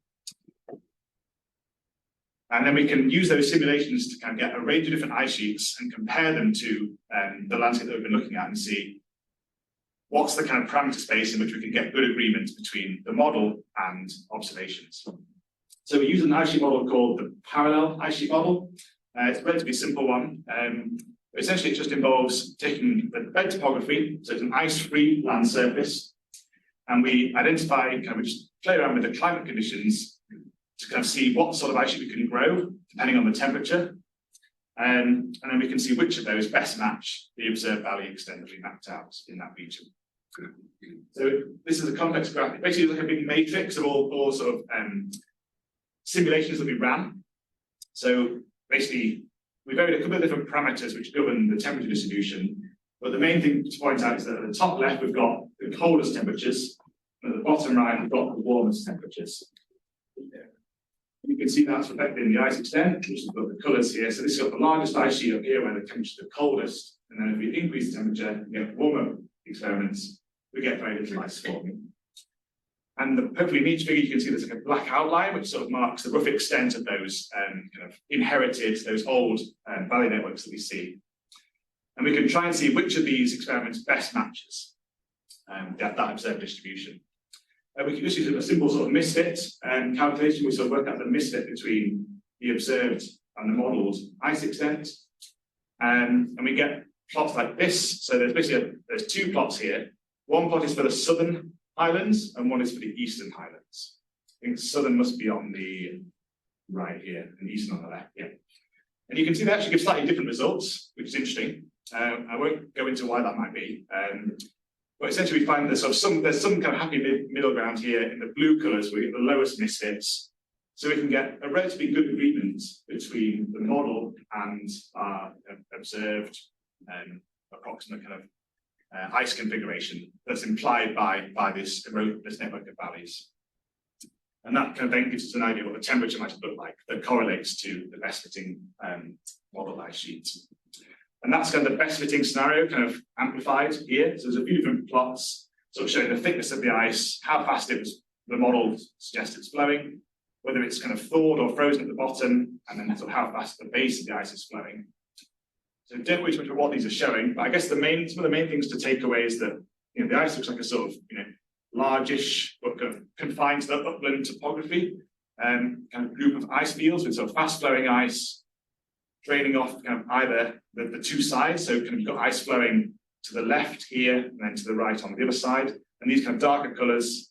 And then we can use those simulations to kind of get a range of different ice sheets and compare them to the landscape that we've been looking at and see what's the kind of parameter space in which we can get good agreement between the model and observations. So we use an ice sheet model called the parallel ice sheet model. It's a relatively simple one. Essentially, it just involves taking the bed topography, so it's an ice-free land surface, and we identify, we just play around with the climate conditions to kind of see what sort of ice sheet we can grow, depending on the temperature. And then we can see which of those best match the observed valley extent that we mapped out in that region. So this is a complex graph. Basically, it's like a big matrix of all sort of simulations that we ran. So basically, we varied a couple of different parameters which govern the temperature distribution. But the main thing to point out is that at the top left, we've got the coldest temperatures, and at the bottom right, we've got the warmest temperatures. You can see that's reflected in the ice extent, which is the colours here. So this has got the largest ice sheet up here where the temperatures are coldest. And then if we increase the temperature, we get warmer experiments, we get very little ice forming. And hopefully in each figure you can see there's like a black outline which sort of marks the rough extent of those kind of inherited, those old valley networks that we see. And we can try and see which of these experiments best matches that observed distribution. We can just use a simple sort of misfit calculation. We sort of work out the misfit between the observed and the modelled ice extent. And we get plots like this. So there's two plots here. One plot is for the southern highlands and one is for the eastern highlands. I think southern must be on the right here and eastern on the left, yeah. And you can see they actually give slightly different results, which is interesting. I won't go into why that might be. But essentially we find there's some kind of happy middle ground here in the blue colours where we get the lowest misfits. So we can get a relatively good agreement between the model and our observed approximate kind of ice configuration that's implied by this network of valleys. And that kind of then gives us an idea of what the temperature might look like that correlates to the best fitting model ice sheet. And that's kind of the best fitting scenario kind of amplified here. So there's a few different plots sort of showing the thickness of the ice, how fast the model suggests it's flowing, whether it's kind of thawed or frozen at the bottom, and then sort of how fast the base of the ice is flowing. So don't worry too much about what these are showing, but I guess some of the main things to take away is that the ice looks like a sort of largish but kind of confined to the upland topography, kind of group of ice fields with sort of fast flowing ice draining off kind of either the two sides. So kind of you've got ice flowing to the left here and then to the right on the other side. And these kind of darker colours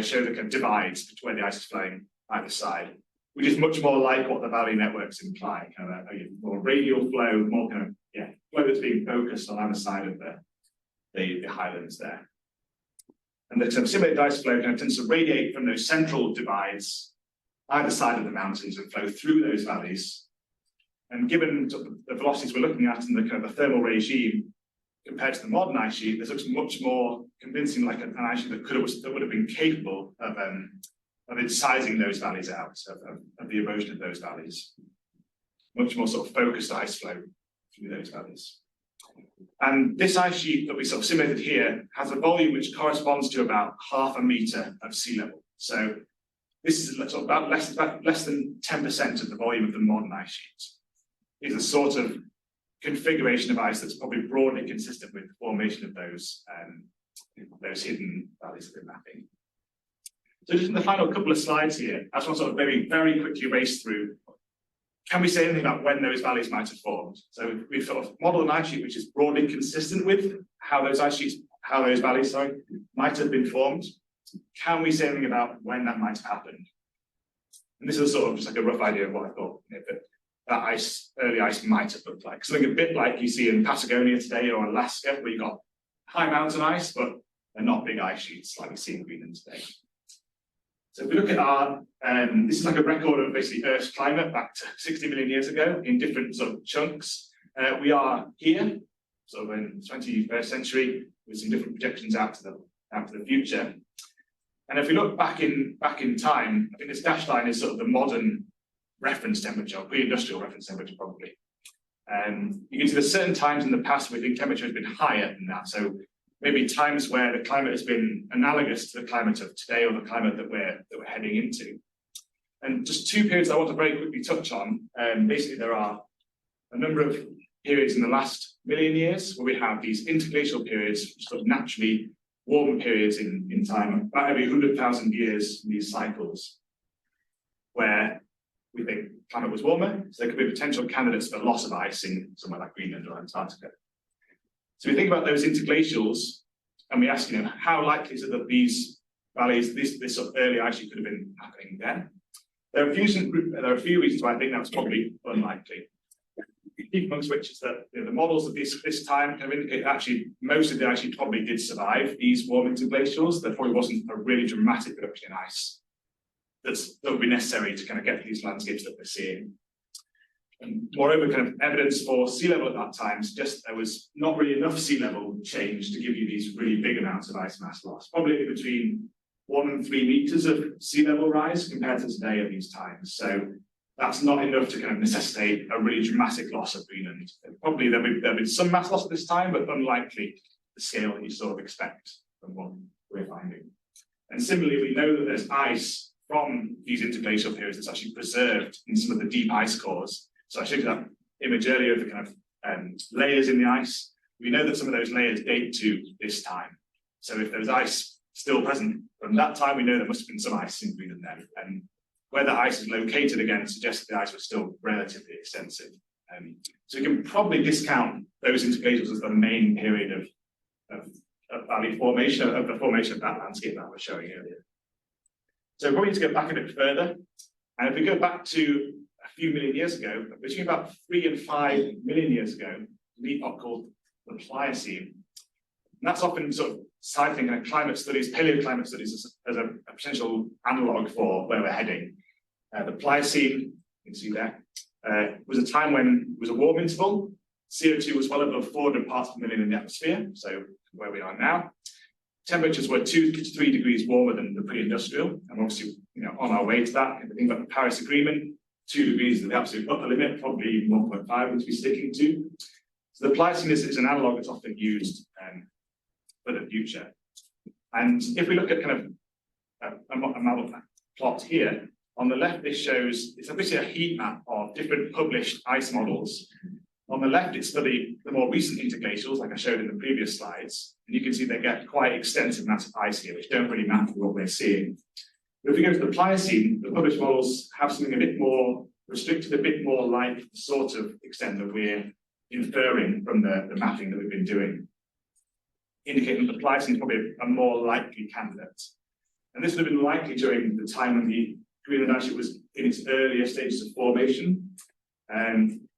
show the kind of divides between where the ice is flowing either side, which is much more like what the valley networks imply, kind of a more radial flow, more kind of flow that's being focused on either side of the highlands there. And the kind of simulated ice flow kind of tends to radiate from those central divides either side of the mountains and flow through those valleys. And given the velocities we're looking at and the kind of the thermal regime compared to the modern ice sheet, this looks much more convincing like an ice sheet that would have been capable of incising those valleys out, of the erosion of those valleys. Much more sort of focused ice flow through those valleys. And this ice sheet that we sort of simulated here has a volume which corresponds to about 0.5 metre of sea level. So this is sort of about less than 10% of the volume of the modern ice sheet. Is a sort of configuration of ice that's probably broadly consistent with the formation of those hidden valleys that we're mapping. So just in the final couple of slides here, I just want to sort of very, very quickly race through. Can we say anything about when those valleys might have formed? So we've sort of modeled an ice sheet which is broadly consistent with how those valleys might have been formed. Can we say anything about when that might have happened? And this is sort of just like a rough idea of what I thought that early ice might have looked like. Something a bit like you see in Patagonia today or Alaska, where you've got high mountain ice, but they're not big ice sheets like we see in Greenland today. So if we look at this is like a record of basically Earth's climate back to 60 million years ago in different sort of chunks. We are here, sort of in the 21st century, with some different projections out to the future. And if we look back in time, I think this dashed line is sort of the modern reference temperature, or pre-industrial reference temperature probably. You can see there's certain times in the past where we think temperature has been higher than that. So maybe times where the climate has been analogous to the climate of today or the climate that we're heading into. And just two periods I want to very quickly touch on. Basically, there are a number of periods in the last million years where we have these interglacial periods, sort of naturally warmer periods in time, about every 100,000 years in these cycles, where we think climate was warmer, so there could be potential candidates for loss of ice in somewhere like Greenland or Antarctica. So we think about those interglacials, and we ask, how likely is it that these valleys, this sort of early ice sheet could have been happening then? There are a few reasons why I think that's probably unlikely. Chief amongst which is that the models of this time kind of indicate that actually most of the ice sheet probably did survive these warm interglacials. There probably wasn't a really dramatic reduction in ice that would be necessary to kind of get to these landscapes that we're seeing. And moreover, kind of evidence for sea level at that time suggests there was not really enough sea level change to give you these really big amounts of ice mass loss, probably between 1 and 3 meters of sea level rise compared to today at these times. So that's not enough to kind of necessitate a really dramatic loss of Greenland. Probably there'll be some mass loss at this time, but unlikely the scale that you sort of expect from what we're finding. And similarly, we know that there's ice from these interglacial periods that's actually preserved in some of the deep ice cores. So I showed you that image earlier of the kind of layers in the ice. We know that some of those layers date to this time. So if there's ice still present from that time, we know there must have been some ice in Greenland then. And where the ice is located again suggests the ice was still relatively extensive. So we can probably discount those interglacials as the main period of valley formation, of the formation of that landscape that I was showing earlier. So we probably need to go back a bit further. And if we go back to a few million years ago, between about 3 and 5 million years ago, an epoch called the Pliocene. And that's often sort of citing kind of climate studies, paleoclimate studies as a potential analog for where we're heading. The Pliocene, you can see there, was a time when it was a warm interval. CO2 was well above 400 parts per million in the atmosphere, so where we are now. Temperatures were 2 to 3 degrees warmer than the pre-industrial, and obviously, on our way to that. If we think about the Paris Agreement, 2 degrees is the absolute upper limit, probably even 1.5 we need to be sticking to. So the Pliocene is an analog that's often used for the future. And if we look at kind of a model plot here, on the left, this shows, it's obviously a heat map of different published ice models. On the left, it's for the more recent interglacials, like I showed in the previous slides. And you can see they get quite extensive amounts of ice here, which don't really map with what we're seeing. But if we go to the Pliocene, the published models have something a bit more restricted, a bit more like the sort of extent that we're inferring from the mapping that we've been doing, indicating that the Pliocene is probably a more likely candidate. And this would have been likely during the time when the Greenland Ice Sheet was in its earlier stages of formation.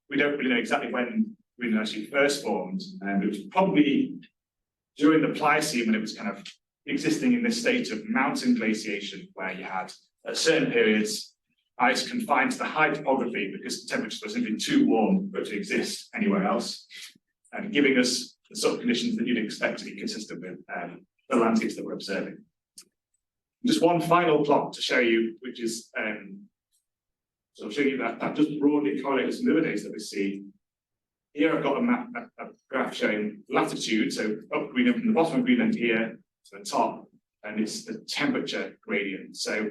We don't really know exactly when Greenland Ice Sheet first formed, and it was probably during the Pliocene when it was kind of existing in this state of mountain glaciation, where you had at certain periods ice confined to the high topography because the temperatures were simply too warm for it to exist anywhere else, and giving us the sort of conditions that you'd expect to be consistent with the landscapes that we're observing. Just one final plot to show you, which is so I'll show you that just broadly correlates with the other data that we see. Here I've got a graph showing latitude, so up Greenland from the bottom of Greenland here to the top, and it's the temperature gradient. So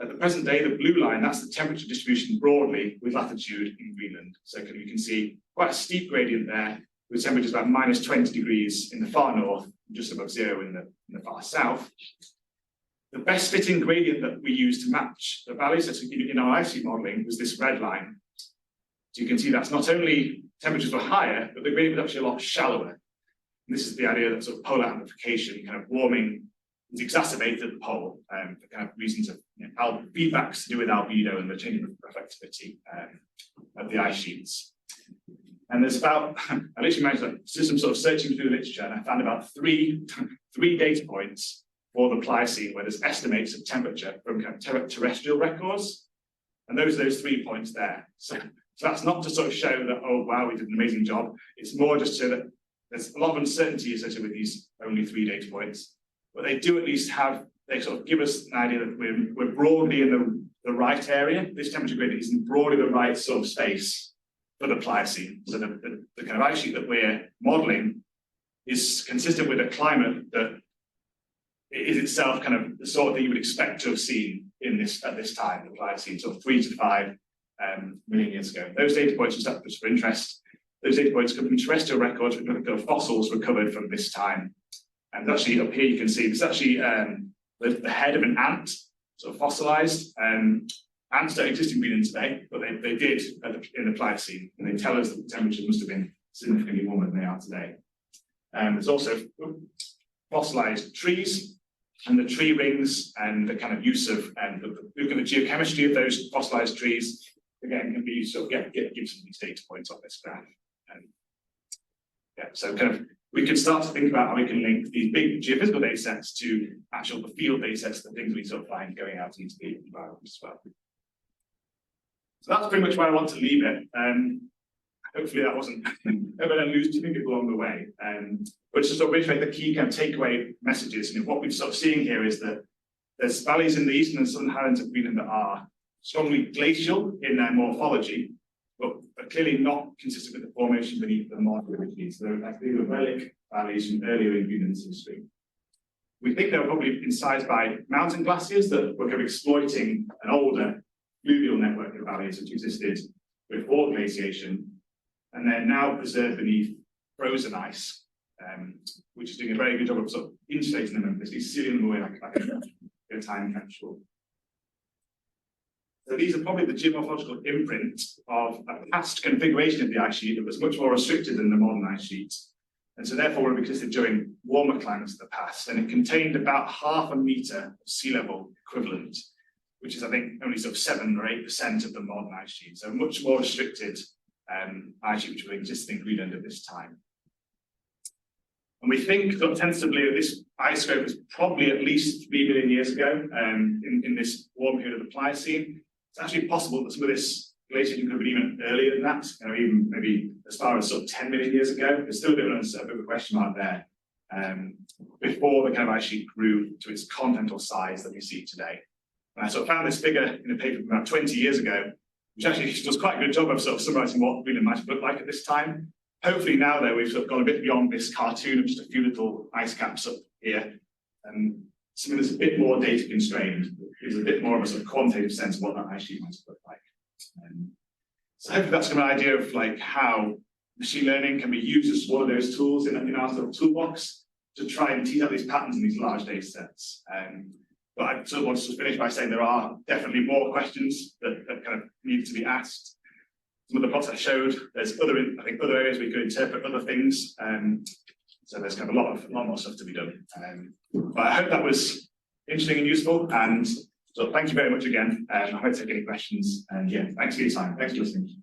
at the present day, the blue line, that's the temperature distribution broadly with latitude in Greenland. So you can see quite a steep gradient there, with temperatures about minus 20 degrees in the far north, just above zero in the far south. The best fitting gradient that we use to match the valleys that in our ice sheet modeling was this red line. So you can see that's not only temperatures were higher, but the gradient was actually a lot shallower. And this is the idea that sort of polar amplification, kind of warming, is exacerbated at the pole for kind of reasons of feedbacks to do with albedo and the change of reflectivity of the ice sheets. And there's about, I literally managed to do some sort of searching through the literature, and I found about three data points for the Pliocene where there's estimates of temperature from kind of terrestrial records. And those are those 3 points there. So that's not to sort of show that, oh, wow, we did an amazing job. It's more just so that there's a lot of uncertainty associated with these only 3 data points. But they do at least they sort of give us an idea that we're broadly in the right area. This temperature gradient is in broadly the right sort of space for the Pliocene. So the kind of ice sheet that we're modeling is consistent with a climate that is itself kind of the sort of thing you would expect to have seen in this at this time, the Pliocene, sort of 3 to 5 million years ago. Those data points, just for interest, those data points come from terrestrial records, we've got fossils recovered from this time. And actually up here you can see, this is actually the head of an ant, sort of fossilized. Ants don't exist in Greenland today, but they did in the Pliocene, and they tell us that the temperatures must have been significantly warmer than they are today. There's also fossilized trees, and the tree rings and the kind of use of looking at the geochemistry of those fossilized trees, again, can be sort of give some of these data points on this graph. So kind of we can start to think about how we can link these big geophysical data sets to actual field data sets, the things we sort of find going out into the environment as well. So that's pretty much where I want to leave it. Hopefully that wasn't ever going to lose too many people along the way. But just to sort of reiterate the key kind of takeaway messages. And what we're sort of seeing here is that there's valleys in the eastern and southern highlands of Greenland that are strongly glacial in their morphology, but are clearly not consistent with the formation beneath the modern ridges. So they're actually the relic valleys from earlier in Greenland's history. We think they were probably incised by mountain glaciers that were kind of exploiting an older fluvial network of valleys which existed before glaciation, and they're now preserved beneath frozen ice, which is doing a very good job of sort of insulating them and basically sealing them away like a time capsule. So these are probably the geomorphological imprint of a past configuration of the ice sheet that was much more restricted than the modern ice sheet. And so therefore would have existed during warmer climates of the past, and it contained about 0.5 meter of sea level equivalent, which is I think only sort of 7 or 8% of the modern ice sheet. So much more restricted ice sheet which would exist in Greenland at this time. And we think that tentatively that this ice scope was probably at least 3 million years ago in this warm period of the Pliocene. It's actually possible that some of this glaciation could have been even earlier than that, even maybe as far as sort of 10 million years ago. There's still a bit of a question mark there, before the kind of ice sheet grew to its continental size that we see today. And I sort of found this figure in a paper from about 20 years ago, which actually does quite a good job of sort of summarizing what Greenland might have looked like at this time. Hopefully now, though, we've sort of gone a bit beyond this cartoon of just a few little ice caps up here. Something that's a bit more data constrained, gives a bit more of a sort of quantitative sense of what that ice sheet might have looked like. So hopefully that's an idea of like how machine learning can be used as one of those tools in our sort of toolbox to try and tease out these patterns in these large data sets. But I sort of want to finish by saying there are definitely more questions that kind of need to be asked. Some of the plots I showed, there's other areas we could interpret other things. So there's kind of a lot more stuff to be done. But I hope that was interesting and useful. And so thank you very much again. I hope to take any questions. And yeah, thanks for your time. Thanks for listening.